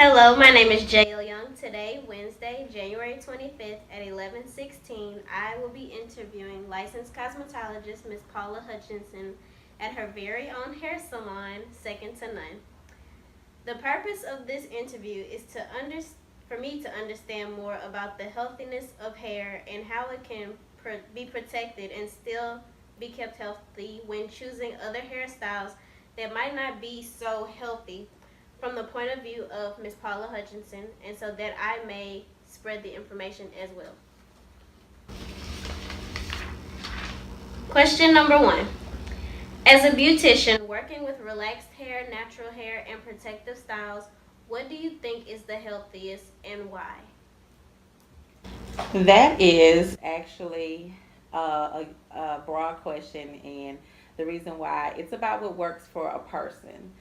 Hello, my name is Jaels. Today, Wednesday, January 25th at 11:16, I will be interviewing licensed cosmetologist Miss Paula Hutchinson at her very own hair salon, Second to None. The purpose of this interview is for me to understand more about the healthiness of hair and how it can be protected and still be kept healthy when choosing other hairstyles that might not be so healthy from the point of view of Miss Paula Hutchinson, and so that I may spread the information as well. Question number one. As a beautician working with relaxed hair, natural hair, and protective styles, what do you think is the healthiest and why? That is actually a broad question, and the reason why it's about what works for a person.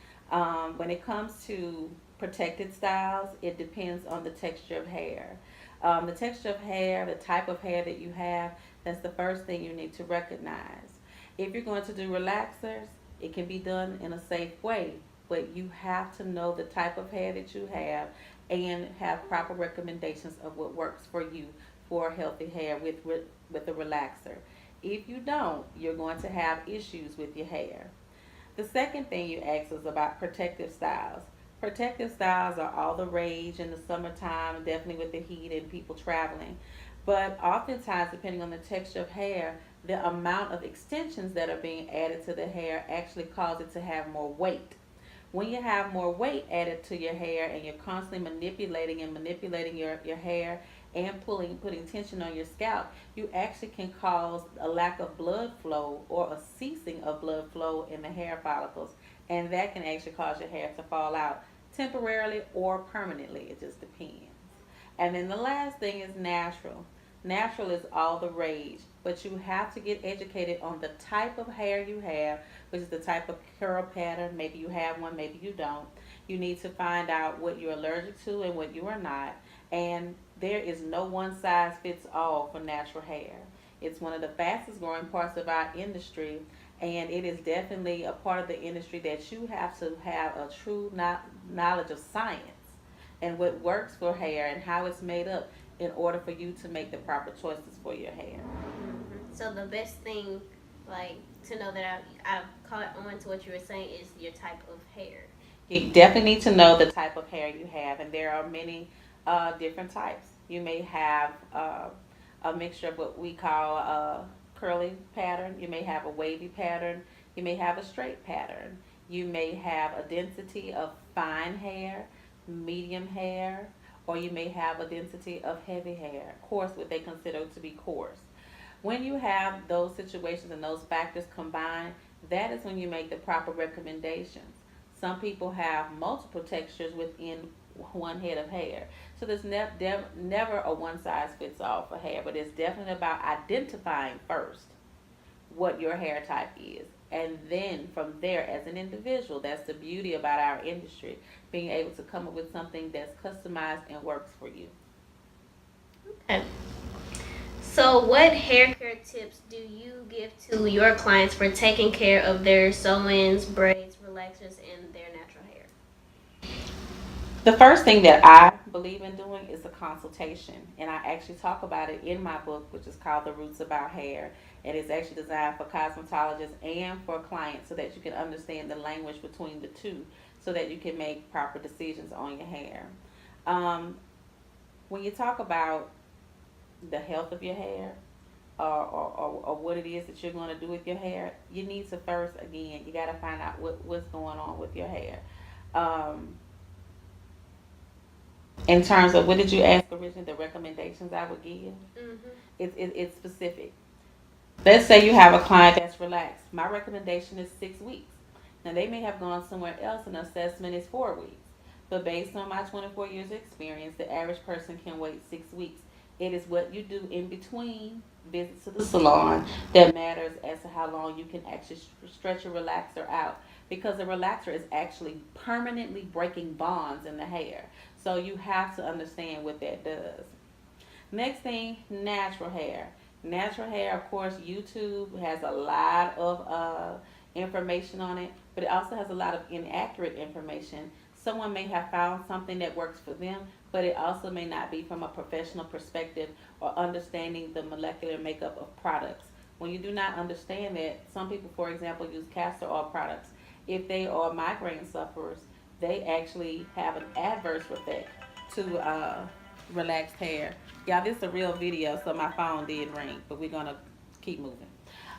When it comes to protected styles, it depends on the texture of hair. The texture of hair, the type of hair that you have, that's the first thing you need to recognize. If you're going to do relaxers, it can be done in a safe way, but you have to know the type of hair that you have and have proper recommendations of what works for you for healthy hair with a relaxer. If you don't, you're going to have issues with your hair. The second thing you asked was about protective styles. Protective styles are all the rage in the summertime, definitely with the heat and people traveling. But oftentimes, depending on the texture of hair, the amount of extensions that are being added to the hair actually cause it to have more weight. When you have more weight added to your hair and you're constantly manipulating your hair and putting tension on your scalp, you actually can cause a lack of blood flow or a ceasing of blood flow in the hair follicles. And that can actually cause your hair to fall out temporarily or permanently. It just depends. And then the last thing is natural. Natural is all the rage, but you have to get educated on the type of hair you have, which is the type of curl pattern. Maybe you have one, maybe you don't. You need to find out what you're allergic to and what you are not. And there is no one size fits all for natural hair. It's one of the fastest growing parts of our industry, and it is definitely a part of the industry that you have to have a true knowledge of science and what works for hair and how it's made up in order for you to make the proper choices for your hair. So the best thing, like, to know that I've caught on to what you were saying is your type of hair. You definitely need to know the type of hair you have, and there are many different types. You may have a mixture of what we call a curly pattern, you may have a wavy pattern, you may have a straight pattern, you may have a density of fine hair, medium hair, or you may have a density of heavy hair, coarse, what they consider to be coarse. When you have those situations and those factors combined, that is when you make the proper recommendations. Some people have multiple textures within one head of hair. So there's never a one size fits all for hair, but it's definitely about identifying first what your hair type is. And then from there, as an individual, that's the beauty about our industry, being able to come up with something that's customized and works for you. Okay. So, what hair care tips do you give to your clients for taking care of their sew-ins, braids, relaxers, and their natural hair? The first thing that I believe in doing is a consultation, and I actually talk about it in my book, which is called The Roots About Hair. And it's actually designed for cosmetologists and for clients so that you can understand the language between the two so that you can make proper decisions on your hair. Um, when you talk about the health of your hair, or what it is that you're going to do with your hair, you need to first, again, you got to find out what's going on with your hair. Um, in terms of what did you ask originally, the recommendations I would give, Mm-hmm. it's specific. Let's say you have a client that's relaxed. My recommendation is 6 weeks. Now, they may have gone somewhere else and assessment is 4 weeks. But based on my 24 years of experience, the average person can wait 6 weeks. It is what you do in between visits to the salon that matters as to how long you can actually stretch a relaxer out. Because the relaxer is actually permanently breaking bonds in the hair. So you have to understand what that does. Next thing, natural hair. Natural hair, of course, YouTube has a lot of information on it, but it also has a lot of inaccurate information. Someone may have found something that works for them, but it also may not be from a professional perspective or understanding the molecular makeup of products. When you do not understand that, some people, for example, use castor oil products. If they are migraine sufferers, they actually have an adverse effect to relaxed hair. Yeah, this is a real video, so my phone did ring, but we're gonna keep moving.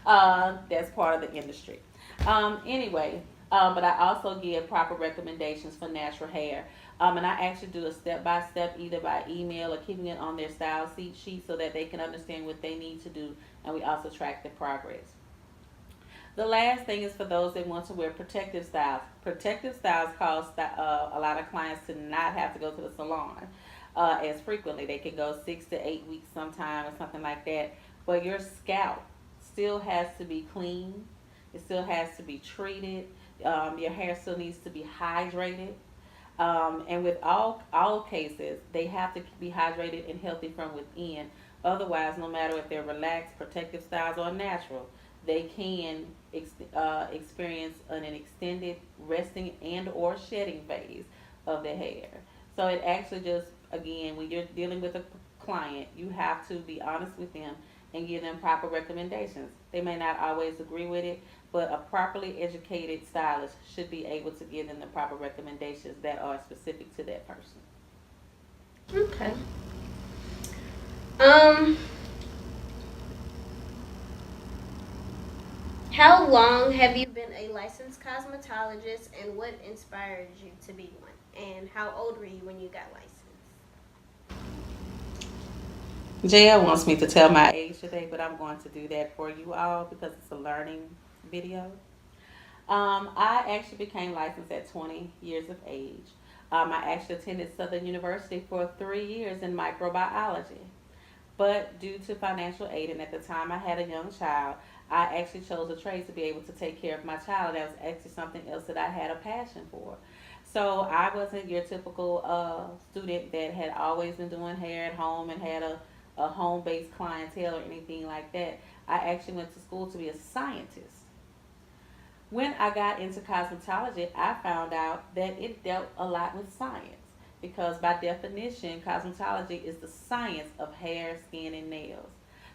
That's part of the industry. Anyway, but I also give proper recommendations for natural hair. And I actually do a step by step, either by email or keeping it on their style sheet so that they can understand what they need to do, and we also track the progress. The last thing is for those that want to wear protective styles. Protective styles cause a lot of clients to not have to go to the salon as frequently. They can go 6 to 8 weeks sometime or something like that. But your scalp still has to be clean. It still has to be treated. Your hair still needs to be hydrated. And with all cases, they have to be hydrated and healthy from within. Otherwise, no matter if they're relaxed, protective styles, or natural, they can experience an extended resting and or shedding phase of the hair. So it actually just, again, when you're dealing with a client, you have to be honest with them and give them proper recommendations. They may not always agree with it, but a properly educated stylist should be able to give them the proper recommendations that are specific to that person. Okay. Um, how long have you been a licensed cosmetologist, and what inspired you to be one? And how old were you when you got licensed? JL wants me to tell my age today, but I'm going to do that for you all because it's a learning video. I actually became licensed at 20 years of age. I actually attended Southern University for 3 years in microbiology. But due to financial aid, and at the time I had a young child, I actually chose a trade to be able to take care of my child. That was actually something else that I had a passion for. So I wasn't your typical student that had always been doing hair at home and had a home based clientele or anything like that. I actually went to school to be a scientist. When I got into cosmetology, I found out that it dealt a lot with science because, by definition, cosmetology is the science of hair, skin, and nails.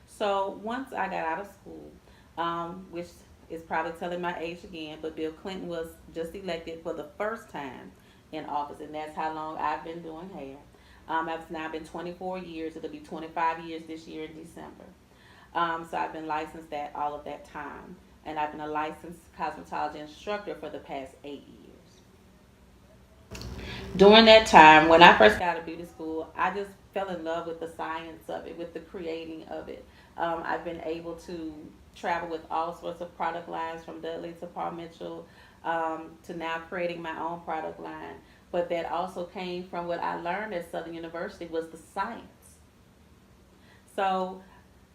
So, once I got out of school, which is probably telling my age again, but Bill Clinton was just elected for the first time in office, and that's how long I've been doing hair. I've now been 24 years. It'll be 25 years this year in December. So I've been licensed that all of that time, and I've been a licensed cosmetology instructor for the past 8 years. During that time, when I first got out of beauty school, I just fell in love with the science of it, with the creating of it. I've been able to travel with all sorts of product lines, from Dudley to Paul Mitchell, to now creating my own product line. But that also came from what I learned at Southern University was the science. So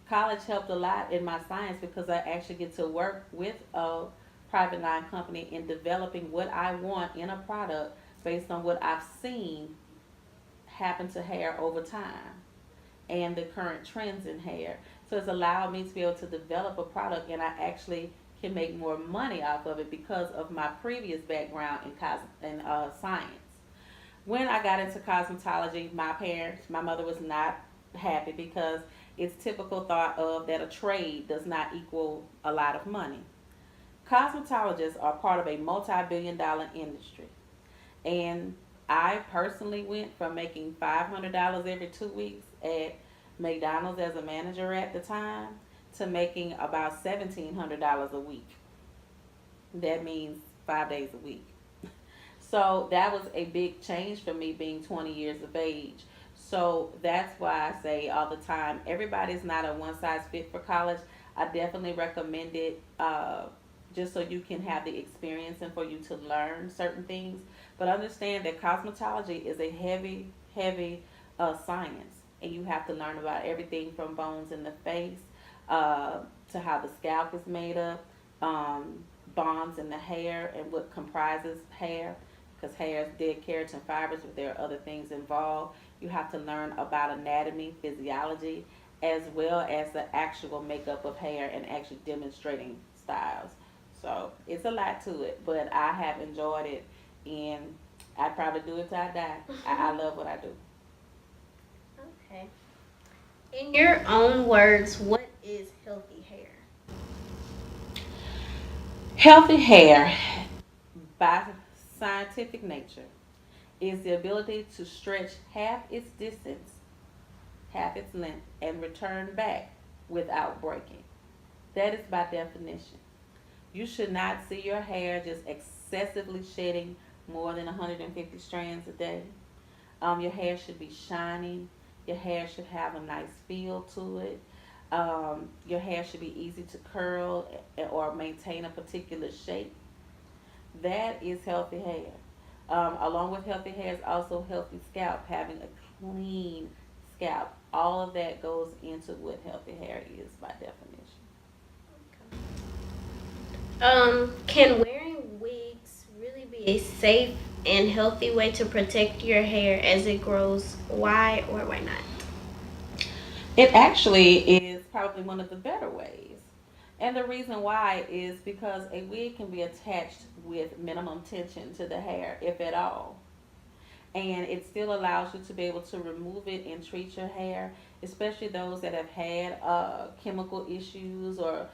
college helped a lot in my science because I actually get to work with a private line company in developing what I want in a product based on what I've seen happen to hair over time and the current trends in hair. So it's allowed me to be able to develop a product, and I actually can make more money off of it because of my previous background in science. When I got into cosmetology, my mother was not happy because it's typical thought of that a trade does not equal a lot of money. Cosmetologists are part of a multi-billion-dollar industry. And I personally went from making $500 every 2 weeks at McDonald's as a manager at the time to making about $1,700 a week. That means 5 days a week. So that was a big change for me being 20 years of age. So that's why I say all the time, everybody's not a one size fit for college. I definitely recommend it just so you can have the experience and for you to learn certain things. But understand that cosmetology is a heavy, heavy science. And you have to learn about everything from bones in the face to how the scalp is made up, bonds in the hair, and what comprises hair. Because hair is dead keratin fibers, but there are other things involved. You have to learn about anatomy, physiology, as well as the actual makeup of hair and actually demonstrating styles. So it's a lot to it, but I have enjoyed it, and I'd probably do it till I die. I love what I do. Okay. In your own words, what is healthy hair? Healthy hair, by scientific nature, is the ability to stretch half its distance, half its length, and return back without breaking. That is by definition. You should not see your hair just excessively shedding more than 150 strands a day. Your hair should be shiny. Your hair should have a nice feel to it. Your hair should be easy to curl or maintain a particular shape. That is healthy hair. Along with healthy hair is also healthy scalp, having a clean scalp. All of that goes into what healthy hair is by definition. Can wearing wigs really be a safe and healthy way to protect your hair as it grows? Why or why not? It actually is probably one of the better ways. And the reason why is because a wig can be attached with minimum tension to the hair, if at all. And it still allows you to be able to remove it and treat your hair, especially those that have had chemical issues or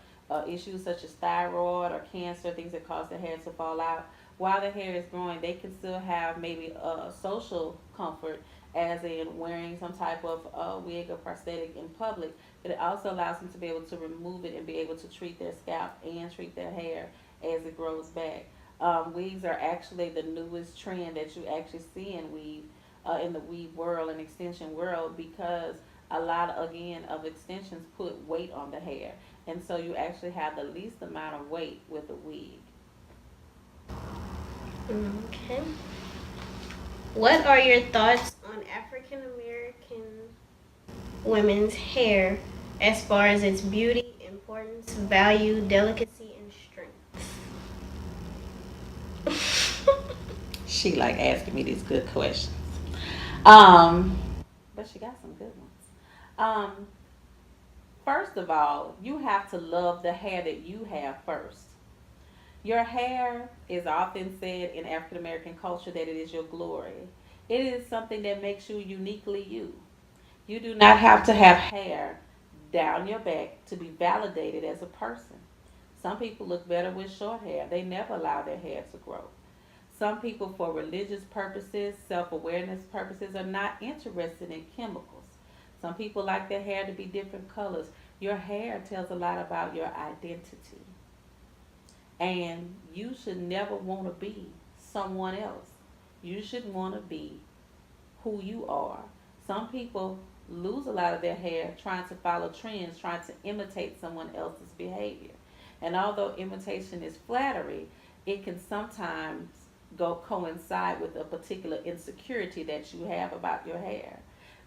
issues such as thyroid or cancer, things that cause the hair to fall out. While the hair is growing, they can still have maybe social comfort, as in wearing some type of wig or prosthetic in public, but it also allows them to be able to remove it and be able to treat their scalp and treat their hair as it grows back. Wigs are actually the newest trend that you actually see in the weave world and extension world, because a lot again of extensions put weight on the hair, and so you actually have the least amount of weight with a wig. Okay. What are your thoughts on African American women's hair as far as its beauty, importance, value, delicacy, and strength? She like asking me these good questions. Um, but she got some good ones. Um, First of all, you have to love the hair that you have first. Your hair is often said in African American culture that it is your glory. It is something that makes you uniquely you. You do not have to have hair down your back to be validated as a person. Some people look better with short hair. They never allow their hair to grow. Some people, for religious purposes, self awareness purposes, are not interested in chemicals. Some people like their hair to be different colors. Your hair tells a lot about your identity. And you should never want to be someone else. You should want to be who you are. Some people lose a lot of their hair trying to follow trends, trying to imitate someone else's behavior. And although imitation is flattery, it can sometimes go coincide with a particular insecurity that you have about your hair.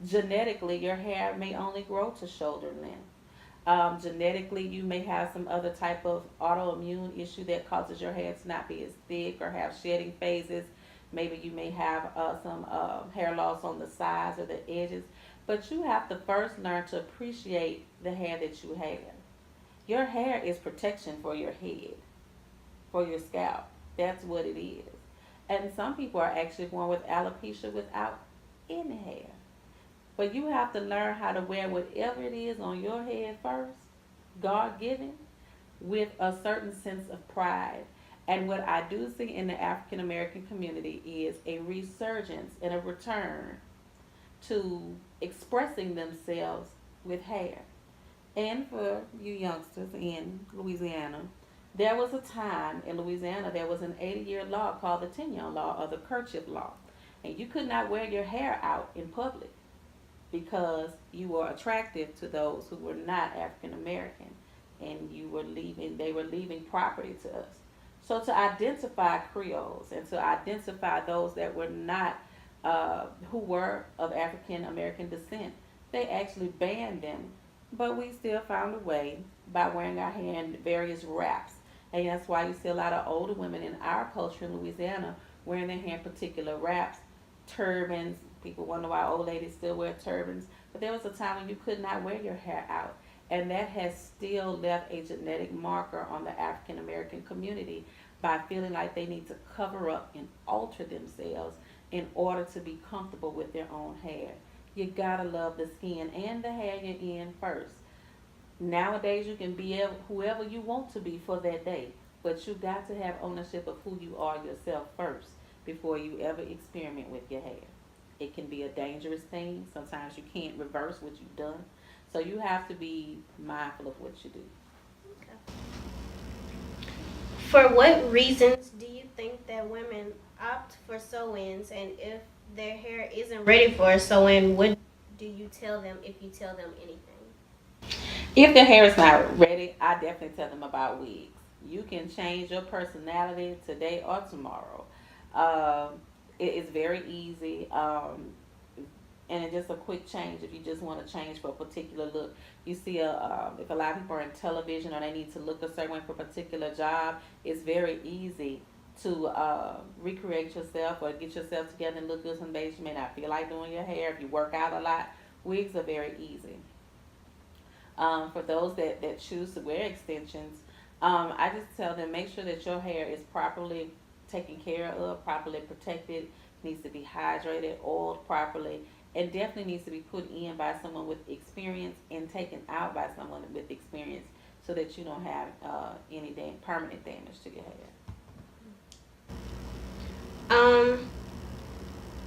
Genetically, your hair may only grow to shoulder length. Genetically, you may have some other type of autoimmune issue that causes your hair to not be as thick or have shedding phases. Maybe you may have some hair loss on the sides or the edges. But you have to first learn to appreciate the hair that you have. Your hair is protection for your head, for your scalp. That's what it is. And some people are actually born with alopecia without any hair. But you have to learn how to wear whatever it is on your head first, God given, with a certain sense of pride. And what I do see in the African American community is a resurgence and a return to expressing themselves with hair. And for you youngsters in Louisiana, there was a time in Louisiana there was an 80-year law called the 10-year law or the kerchief law. And you could not wear your hair out in public because you were attractive to those who were not African American, and they were leaving property to us. So to identify Creoles and to identify those that were not who were of African American descent, they actually banned them. But we still found a way by wearing our hair in various wraps. And that's why you see a lot of older women in our culture in Louisiana wearing their hair in particular wraps, turbans. People wonder why old ladies still wear turbans. But there was a time when you could not wear your hair out. And that has still left a genetic marker on the African American community by feeling like they need to cover up and alter themselves in order to be comfortable with their own hair. You gotta love the skin and the hair you're in first. Nowadays, you can be whoever you want to be for that day, but you got to have ownership of who you are yourself first before you ever experiment with your hair. It can be a dangerous thing. Sometimes you can't reverse what you've done, so you have to be mindful of what you do. Okay. For what reasons do you think that women opt for sew-ins, and if their hair isn't ready for a sew-in, what do you tell them if you tell them anything? If their hair is not ready, I definitely tell them about wigs. You can change your personality today or tomorrow. Um, it is very easy. And it's just a quick change if you just want to change for a particular look. You see, if a lot of people are in television or they need to look a certain way for a particular job, it's very easy to recreate yourself or get yourself together and look good some days you may not feel like doing your hair. If you work out a lot, wigs are very easy. For those that choose to wear extensions, I just tell them make sure that your hair is properly taken care of, properly protected, needs to be hydrated, oiled properly, and definitely needs to be put in by someone with experience and taken out by someone with experience so that you don't have any permanent damage to your hair. Um,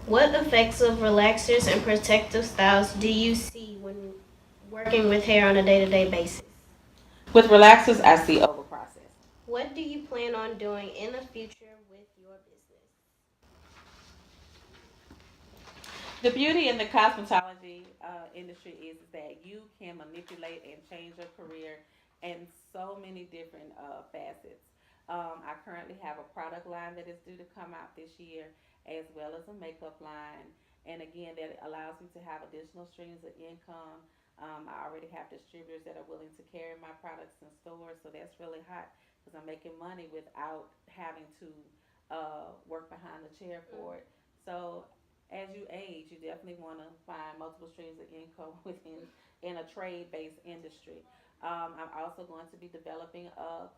what effects of relaxers and protective styles do you see when working with hair on a day-to-day basis? With relaxers, I see over processing. What do you plan on doing in the future with your business? The beauty in the cosmetology industry is that you can manipulate and change your career in so many different facets. I currently have a product line that is due to come out this year, as well as a makeup line. And again, that allows me to have additional streams of income. I already have distributors that are willing to carry my products in stores, so that's really hot because I'm making money without having to work behind the chair for it. So as you age, you definitely want to find multiple streams of income within in a trade-based industry. I'm also going to be developing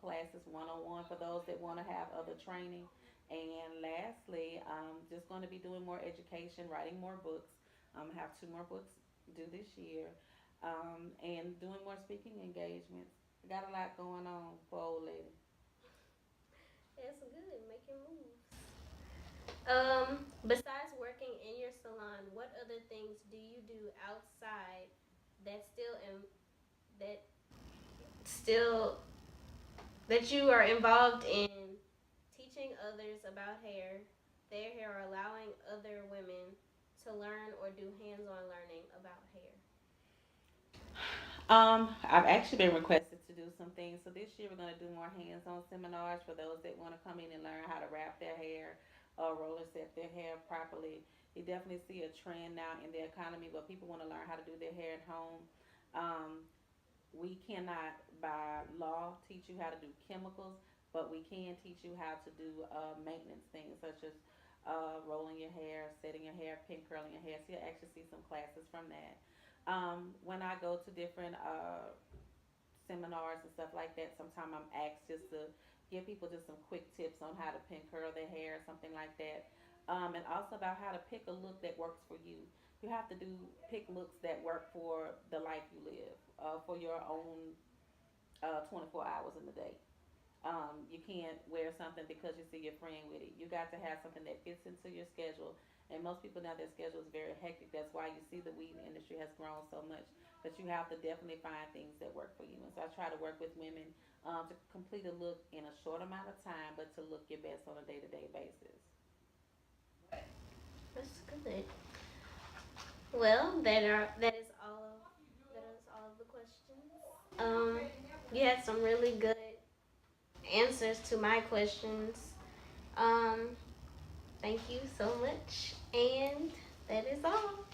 classes one-on-one for those that want to have other training. And lastly, I'm just going to be doing more education, writing more books. I have two more books due this year, and doing more speaking engagements. I got a lot going on for old lady. That's good, making moves. Besides working in your salon, what other things do you do outside that that still that you are involved in teaching others about hair, their hair, or allowing other women to learn or do hands-on learning about hair? I've actually been requested to do some things. So this year we're going to do more hands-on seminars for those that want to come in and learn how to wrap their hair, roller set their hair properly. You definitely see a trend now in the economy where people want to learn how to do their hair at home. Um, we cannot, by law, teach you how to do chemicals, but we can teach you how to do maintenance things such as rolling your hair, setting your hair, pin curling your hair. So you'll actually see some classes from that. When I go to different seminars and stuff like that, sometimes I'm asked just to give people just some quick tips on how to pin curl their hair, something like that. And also about how to pick a look that works for you. You have to pick looks that work for the life you live, for your own 24 hours in the day. You can't wear something because you see your friend with it. You got to have something that fits into your schedule. And most people now, their schedule is very hectic. That's why you see the weaving industry has grown so much. But you have to definitely find things that work for you. And so I try to work with women to complete a look in a short amount of time, but to look your best on a day to day basis. That's good. Well, that is all of the questions. Um, you had some really good answers to my questions. Um, thank you so much, and that is all.